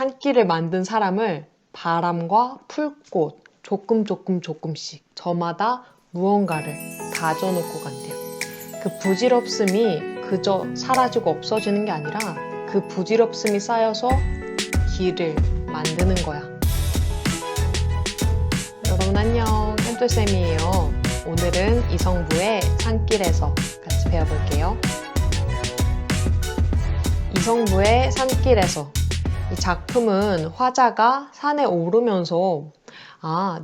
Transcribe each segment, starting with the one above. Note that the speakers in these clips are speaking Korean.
산길을 만든 사람을 바람과 풀꽃 조금씩 저마다 무언가를 가져놓고 간대요. 그 부질없음이 그저 사라지고 없어지는 게 아니라 그 부질없음이 쌓여서 길을 만드는 거야. 여러분 안녕, 현돌쌤이에요. 오늘은 이성부의 산길에서 같이 배워볼게요. 이성부의 산길에서, 이 작품은 화자가 산에 오르면서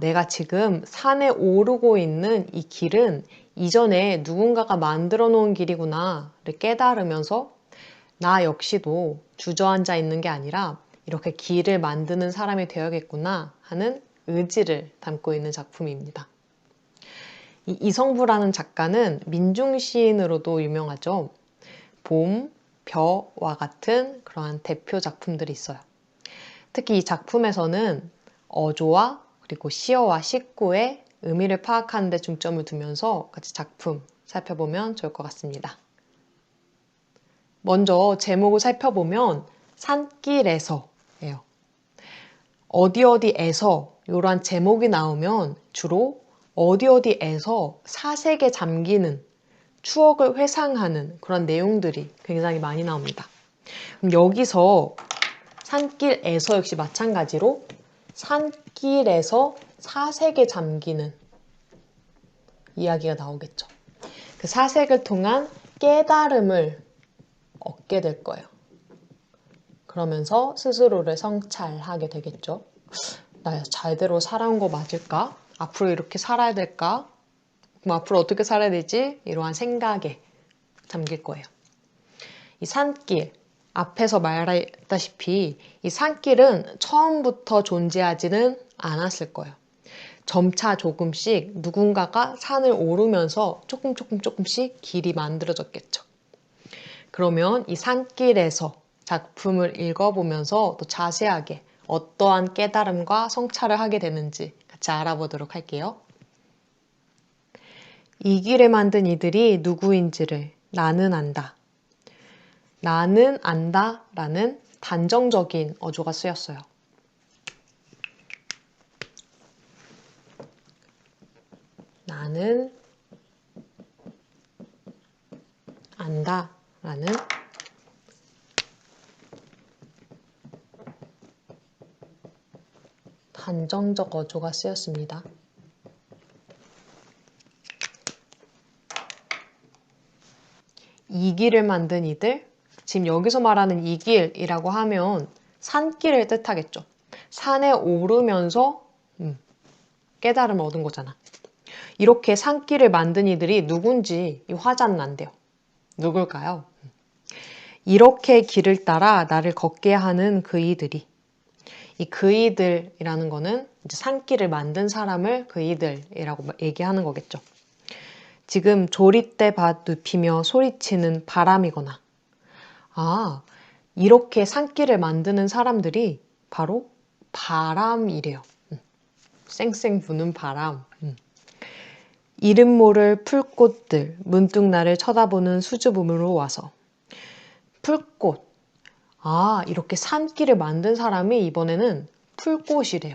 내가 지금 산에 오르고 있는 이 길은 이전에 누군가가 만들어 놓은 길이구나를 깨달으면서 나 역시도 주저앉아 있는 게 아니라 이렇게 길을 만드는 사람이 되어야겠구나 하는 의지를 담고 있는 작품입니다. 이 이성부라는 작가는 민중시인으로도 유명하죠. 봄, 벼와 같은 그러한 대표 작품들이 있어요. 특히 이 작품에서는 어조와 그리고 시어와 식구의 의미를 파악하는 데 중점을 두면서 같이 작품 살펴보면 좋을 것 같습니다. 먼저 제목을 살펴보면 산길에서예요. 어디에서 이러한 제목이 나오면 주로 어디에서 사색에 잠기는 추억을 회상하는 그런 내용들이 굉장히 많이 나옵니다. 그럼 여기서 산길에서 역시 마찬가지로 산길에서 사색에 잠기는 이야기가 나오겠죠. 그 사색을 통한 깨달음을 얻게 될 거예요. 그러면서 스스로를 성찰하게 되겠죠. 나 제대로 살아온 거 맞을까? 앞으로 이렇게 살아야 될까? 그럼 앞으로 어떻게 살아야 되지? 이러한 생각에 잠길 거예요. 이 산길, 앞에서 말했다시피 이 산길은 처음부터 존재하지는 않았을 거예요. 점차 조금씩 누군가가 산을 오르면서 조금씩 길이 만들어졌겠죠. 그러면 이 산길에서 작품을 읽어보면서 또 자세하게 어떠한 깨달음과 성찰을 하게 되는지 같이 알아보도록 할게요. 이 길을 만든 이들이 누구인지를 나는 안다. 나는 안다 라는 단정적인 어조가 쓰였어요. 나는 안다 라는 단정적 어조가 쓰였습니다. 이 길을 만든 이들, 지금 여기서 말하는 이 길이라고 하면 산길을 뜻하겠죠. 산에 오르면서 깨달음을 얻은 거잖아. 이렇게 산길을 만든 이들이 누군지 이 화자는 안돼요. 누굴까요? 이렇게 길을 따라 나를 걷게 하는 그이들이, 이 그이들이라는 거는 이제 산길을 만든 사람을 그이들이라고 얘기하는 거겠죠. 지금 조리대 밭 눕히며 소리치는 바람이거나, 이렇게 산길을 만드는 사람들이 바로 바람이래요. 쌩쌩 부는 바람. 이름 모를 풀꽃들, 문득 나를 쳐다보는 수줍음으로 와서. 풀꽃. 이렇게 산길을 만든 사람이 이번에는 풀꽃이래요.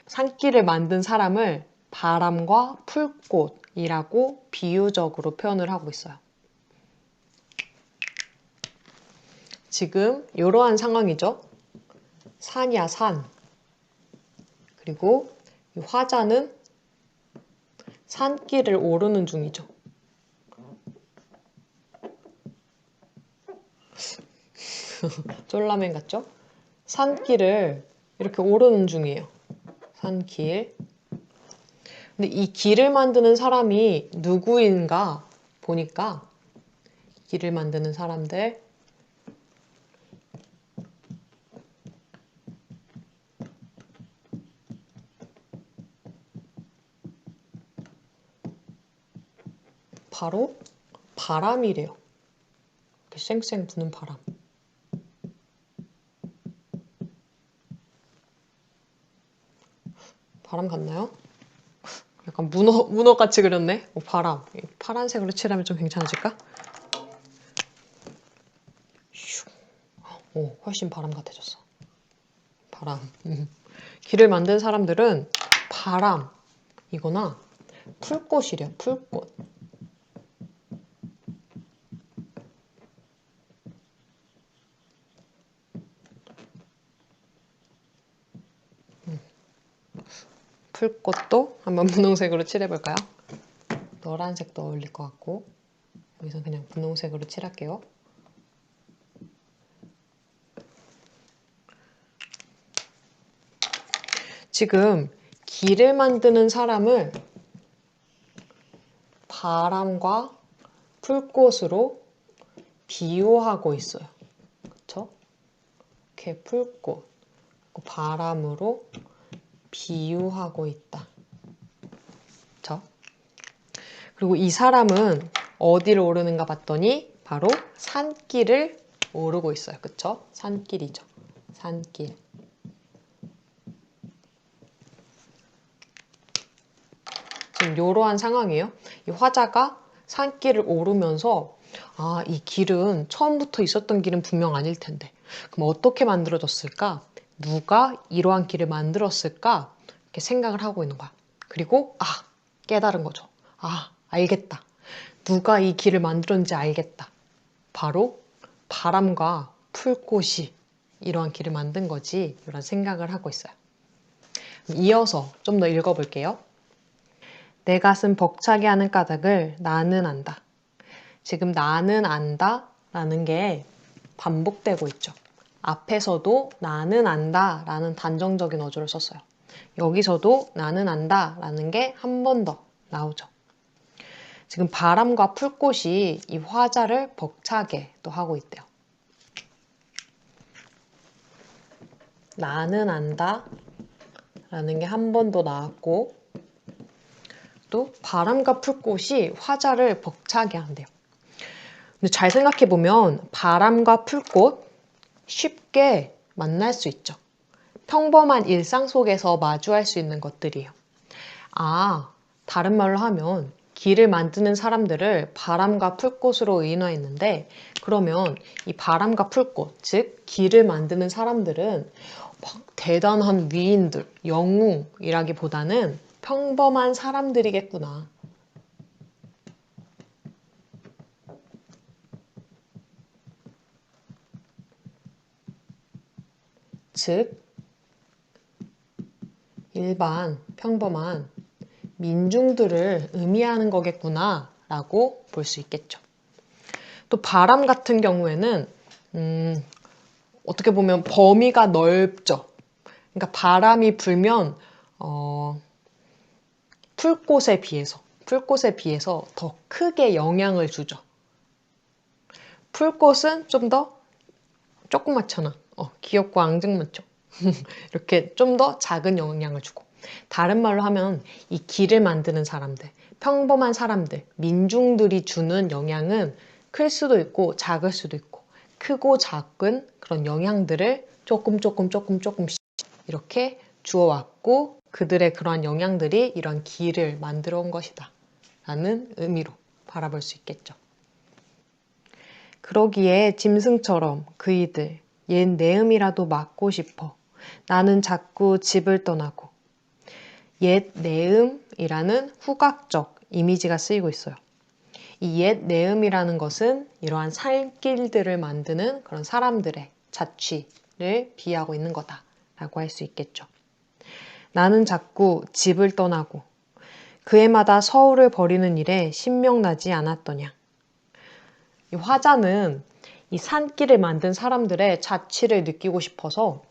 산길을 만든 사람을 바람과 풀꽃이라고 비유적으로 표현을 하고 있어요. 지금 이러한 상황이죠. 산이야, 산. 그리고 이 화자는 산길을 오르는 중이죠. 쫄라맨 같죠? 산길을 이렇게 오르는 중이에요. 산길. 근데 이 길을 만드는 사람이 누구인가 보니까 길을 만드는 사람들, 바로 바람이래요. 이렇게 쌩쌩 부는 바람. 바람 같나요? 약간 문어같이 그렸네? 바람. 파란색으로 칠하면 좀 괜찮아질까? 훨씬 바람 같아졌어. 바람. 길을 만든 사람들은 바람이거나 풀꽃이래요. 풀꽃. 풀꽃도 한번 분홍색으로 칠해볼까요? 노란색도 어울릴 것 같고 여기서 그냥 분홍색으로 칠할게요. 지금 길을 만드는 사람을 바람과 풀꽃으로 비유하고 있어요. 그쵸? 이렇게 풀꽃, 바람으로 비유하고 있다. 그쵸? 그리고 이 사람은 어디를 오르는가 봤더니 바로 산길을 오르고 있어요. 그쵸? 산길이죠. 산길. 지금 이러한 상황이에요. 이 화자가 산길을 오르면서 이 길은 처음부터 있었던 길은 분명 아닐 텐데 그럼 어떻게 만들어졌을까? 누가 이러한 길을 만들었을까? 이렇게 생각을 하고 있는 거야. 그리고 깨달은 거죠. 알겠다. 누가 이 길을 만들었는지 알겠다. 바로 바람과 풀꽃이 이러한 길을 만든 거지 이런 생각을 하고 있어요. 이어서 좀 더 읽어볼게요. 내 가슴 벅차게 하는 까닭을 나는 안다. 지금 나는 안다 라는 게 반복되고 있죠. 앞에서도 나는 안다 라는 단정적인 어조를 썼어요. 여기서도 나는 안다 라는 게 한 번 더 나오죠. 지금 바람과 풀꽃이 이 화자를 벅차게 또 하고 있대요. 나는 안다 라는 게 한 번 더 나왔고 또 바람과 풀꽃이 화자를 벅차게 한대요. 근데 잘 생각해보면 바람과 풀꽃 쉽게 만날 수 있죠. 평범한 일상 속에서 마주할 수 있는 것들이에요. 다른 말로 하면 길을 만드는 사람들을 바람과 풀꽃으로 의인화했는데 그러면 이 바람과 풀꽃, 즉 길을 만드는 사람들은 막 대단한 위인들, 영웅이라기보다는 평범한 사람들이겠구나. 즉 일반 평범한 민중들을 의미하는 거겠구나 라고 볼 수 있겠죠. 또 바람 같은 경우에는 어떻게 보면 범위가 넓죠. 그러니까 바람이 불면 풀꽃에 비해서 더 크게 영향을 주죠. 풀꽃은 좀 더 조그맣잖아. 귀엽고 앙증맞죠. 이렇게 좀 더 작은 영향을 주고 다른 말로 하면 이 길을 만드는 사람들, 평범한 사람들, 민중들이 주는 영향은 클 수도 있고 작을 수도 있고 크고 작은 그런 영향들을 조금씩 이렇게 주어왔고 그들의 그러한 영향들이 이런 길을 만들어 온 것이다 라는 의미로 바라볼 수 있겠죠. 그러기에 짐승처럼 그이들 옛 내음이라도 맞고 싶어 나는 자꾸 집을 떠나고 옛 내음이라는 후각적 이미지가 쓰이고 있어요. 이 옛 내음이라는 것은 이러한 살길들을 만드는 그런 사람들의 자취를 비하고 있는 거다라고 할 수 있겠죠. 나는 자꾸 집을 떠나고 그 해마다 서울을 버리는 일에 신명나지 않았더냐. 이 화자는 이 산길을 만든 사람들의 자취를 느끼고 싶어서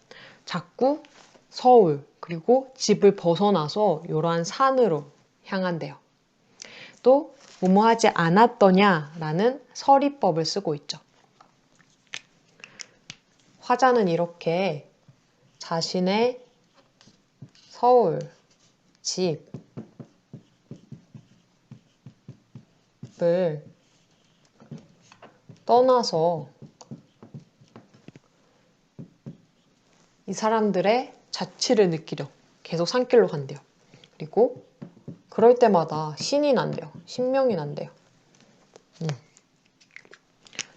자꾸 서울 그리고 집을 벗어나서 이러한 산으로 향한대요. 또 뭐뭐 하지 않았더냐라는 서리법을 쓰고 있죠. 화자는 이렇게 자신의 서울, 집을 떠나서 이 사람들의 자취를 느끼려 계속 산길로 간대요. 그리고 그럴 때마다 신이 난대요. 신명이 난대요.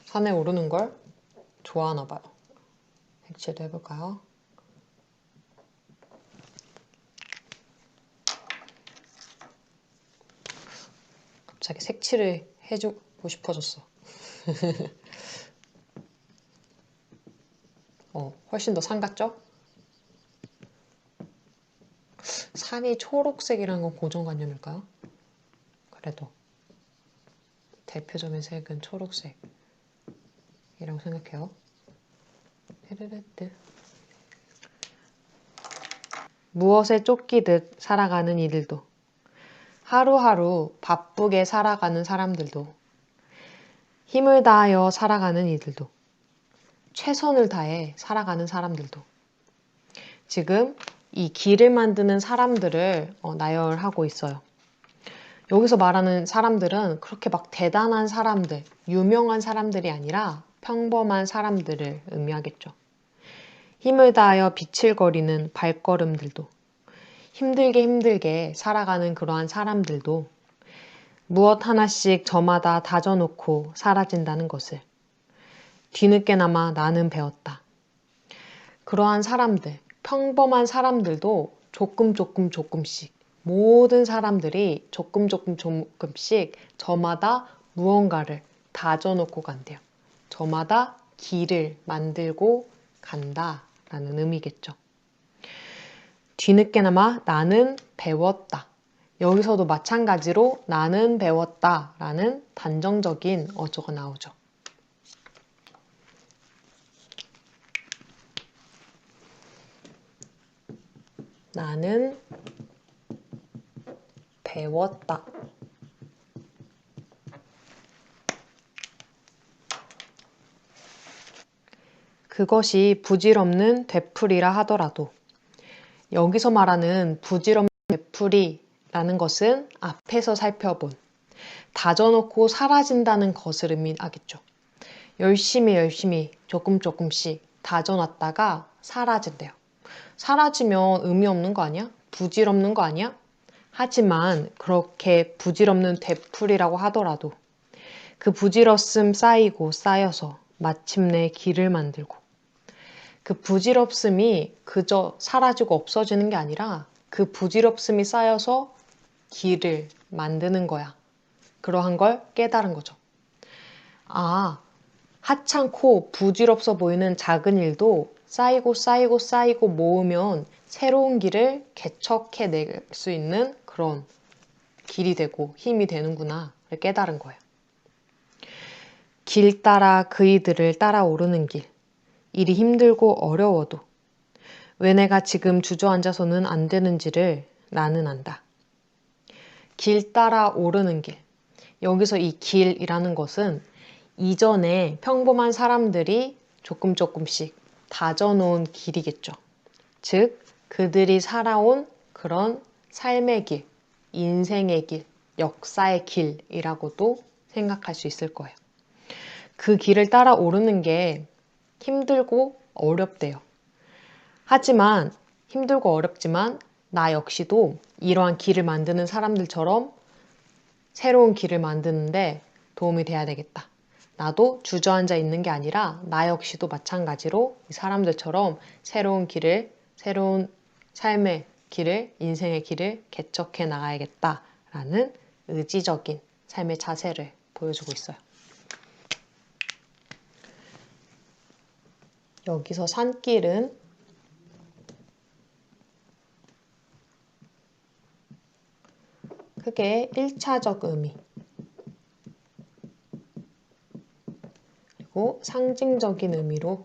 산에 오르는 걸 좋아하나 봐요. 색칠도 해볼까요? 갑자기 색칠을 해주고 싶어졌어. 훨씬 더 산 같죠? 산이 초록색이라는 건 고정관념일까요? 그래도 대표적인 색은 초록색이라고 생각해요. 헤르르뜨. 무엇에 쫓기듯 살아가는 이들도, 하루하루 바쁘게 살아가는 사람들도, 힘을 다하여 살아가는 이들도, 최선을 다해 살아가는 사람들도, 지금 이 길을 만드는 사람들을 나열하고 있어요. 여기서 말하는 사람들은 그렇게 막 대단한 사람들, 유명한 사람들이 아니라 평범한 사람들을 의미하겠죠. 힘을 다하여 비칠거리는 발걸음들도, 힘들게 살아가는 그러한 사람들도 무엇 하나씩 저마다 다져놓고 사라진다는 것을 뒤늦게나마 나는 배웠다. 그러한 사람들, 평범한 사람들도 조금씩 모든 사람들이 조금씩 저마다 무언가를 다져놓고 간대요. 저마다 길을 만들고 간다라는 의미겠죠. 뒤늦게나마 나는 배웠다. 여기서도 마찬가지로 나는 배웠다라는 단정적인 어조가 나오죠. 나는 배웠다. 그것이 부질없는 되풀이라 하더라도, 여기서 말하는 부질없는 되풀이라는 것은 앞에서 살펴본 다져놓고 사라진다는 것을 의미하겠죠. 열심히 조금씩 다져놨다가 사라진대요. 사라지면 의미 없는 거 아니야? 부질없는 거 아니야? 하지만 그렇게 부질없는 되풀이라고 하더라도 그 부질없음 쌓여서 마침내 길을 만들고, 그 부질없음이 그저 사라지고 없어지는 게 아니라 그 부질없음이 쌓여서 길을 만드는 거야. 그러한 걸 깨달은 거죠. 하찮고 부질없어 보이는 작은 일도 쌓이고 모으면 새로운 길을 개척해낼 수 있는 그런 길이 되고 힘이 되는구나 를 깨달은 거예요. 길 따라 그이들을 따라 오르는 길. 일이 힘들고 어려워도 왜 내가 지금 주저앉아서는 안 되는지를 나는 안다. 길 따라 오르는 길. 여기서 이 길이라는 것은 이전에 평범한 사람들이 조금씩 다져놓은 길이겠죠. 즉, 그들이 살아온 그런 삶의 길, 인생의 길, 역사의 길이라고도 생각할 수 있을 거예요. 그 길을 따라 오르는 게 힘들고 어렵대요. 하지만 힘들고 어렵지만 나 역시도 이러한 길을 만드는 사람들처럼 새로운 길을 만드는데 도움이 돼야 되겠다. 나도 주저앉아 있는 게 아니라 나 역시도 마찬가지로 이 사람들처럼 새로운 길을, 새로운 삶의 길을, 인생의 길을 개척해 나가야겠다라는 의지적인 삶의 자세를 보여주고 있어요. 여기서 산길은 크게 1차적 의미, 그리고 상징적인 의미로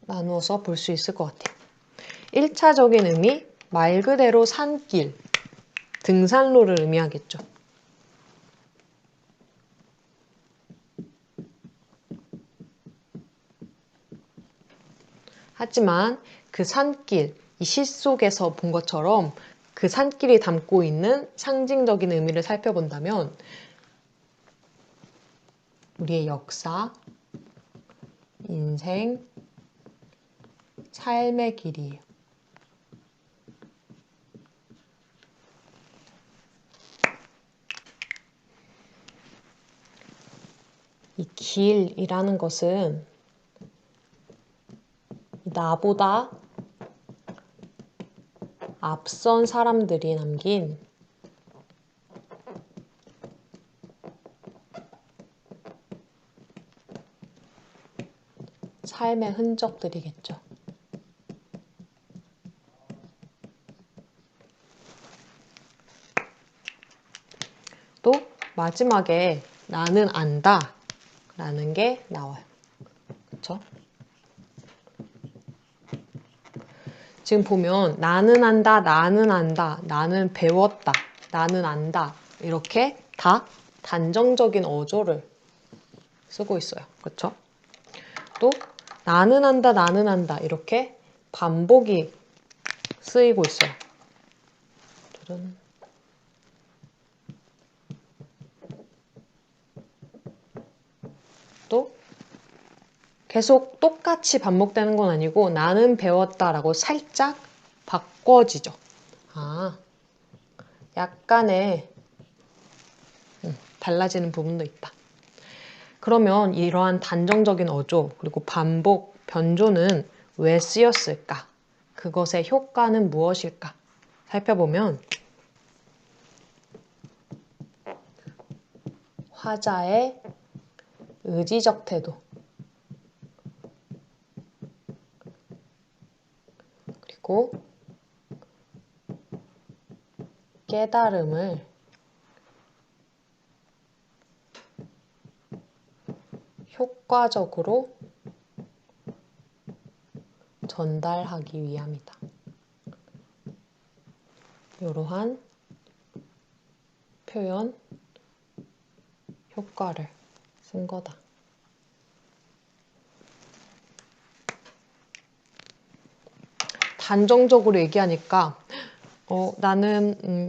나누어서 볼 수 있을 것 같아요. 1차적인 의미, 말 그대로 산길, 등산로를 의미하겠죠. 하지만 그 산길, 이 시 속에서 본 것처럼 그 산길이 담고 있는 상징적인 의미를 살펴본다면 우리의 역사, 인생, 삶의 길이에요. 이 길이라는 것은 나보다 앞선 사람들이 남긴 삶의 흔적들이겠죠. 또 마지막에 나는 안다 라는 게 나와요. 그쵸? 지금 보면 나는 안다, 나는 안다, 나는 배웠다, 나는 안다 이렇게 다 단정적인 어조를 쓰고 있어요. 그쵸? 또 나는 안다, 나는 안다 이렇게 반복이 쓰이고 있어요. 또 계속 똑같이 반복되는 건 아니고 나는 배웠다라고 살짝 바꿔지죠. 아, 약간의 달라지는 부분도 있다. 그러면 이러한 단정적인 어조 그리고 반복, 변조는 왜 쓰였을까? 그것의 효과는 무엇일까? 살펴보면 화자의 의지적 태도 그리고 깨달음을 효과적으로 전달하기 위함이다. 이러한 표현, 효과를 쓴 거다. 단정적으로 얘기하니까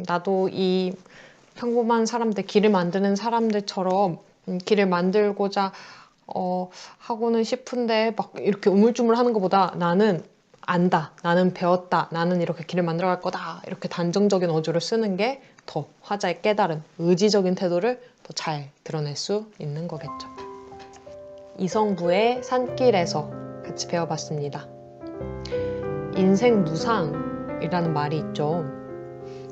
나도 이 평범한 사람들, 길을 만드는 사람들처럼 길을 만들고자 하고는 싶은데 막 이렇게 우물쭈물 하는 것보다 나는 안다, 나는 배웠다, 나는 이렇게 길을 만들어갈 거다 이렇게 단정적인 어조를 쓰는 게 더 화자의 깨달음, 의지적인 태도를 더 잘 드러낼 수 있는 거겠죠. 이성부의 산길에서 같이 배워봤습니다. 인생 무상이라는 말이 있죠.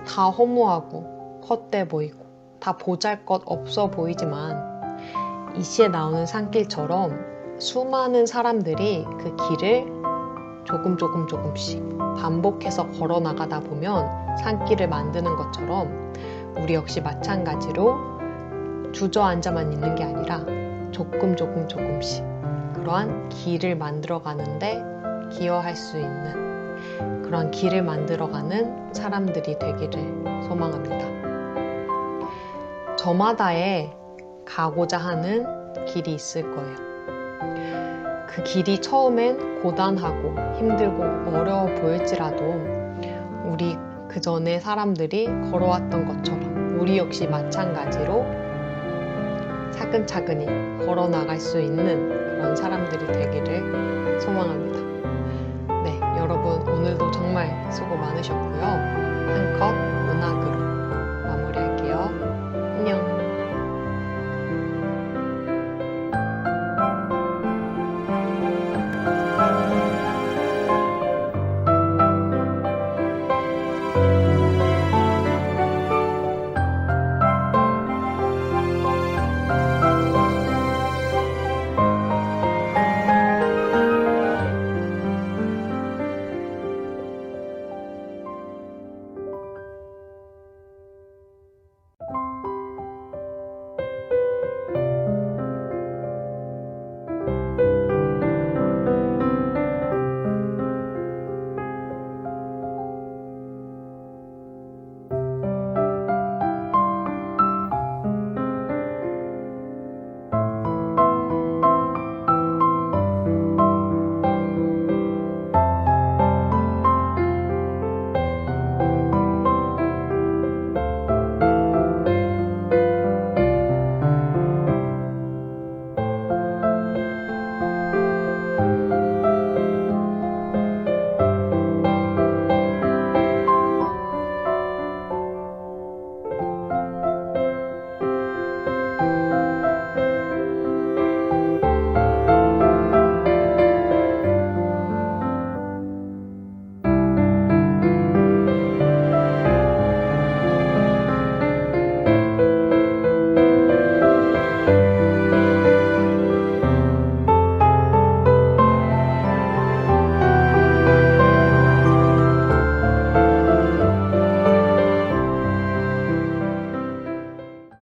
다 허무하고 헛돼 보이고 다 보잘것 없어 보이지만 이 시에 나오는 산길처럼 수많은 사람들이 그 길을 조금씩 반복해서 걸어 나가다 보면 산길을 만드는 것처럼 우리 역시 마찬가지로 주저앉아만 있는 게 아니라 조금씩 그러한 길을 만들어 가는데 기여할 수 있는 그러한 길을 만들어가는 사람들이 되기를 소망합니다. 저마다의 가고자 하는 길이 있을 거예요. 그 길이 처음엔 고단하고 힘들고 어려워 보일지라도 우리 그 전에 사람들이 걸어왔던 것처럼 우리 역시 마찬가지로 차근차근히 걸어나갈 수 있는 그런 사람들이 되기를 소망합니다. 네, 여러분 오늘도 정말 수고 많으셨고요. 한컷 문학으로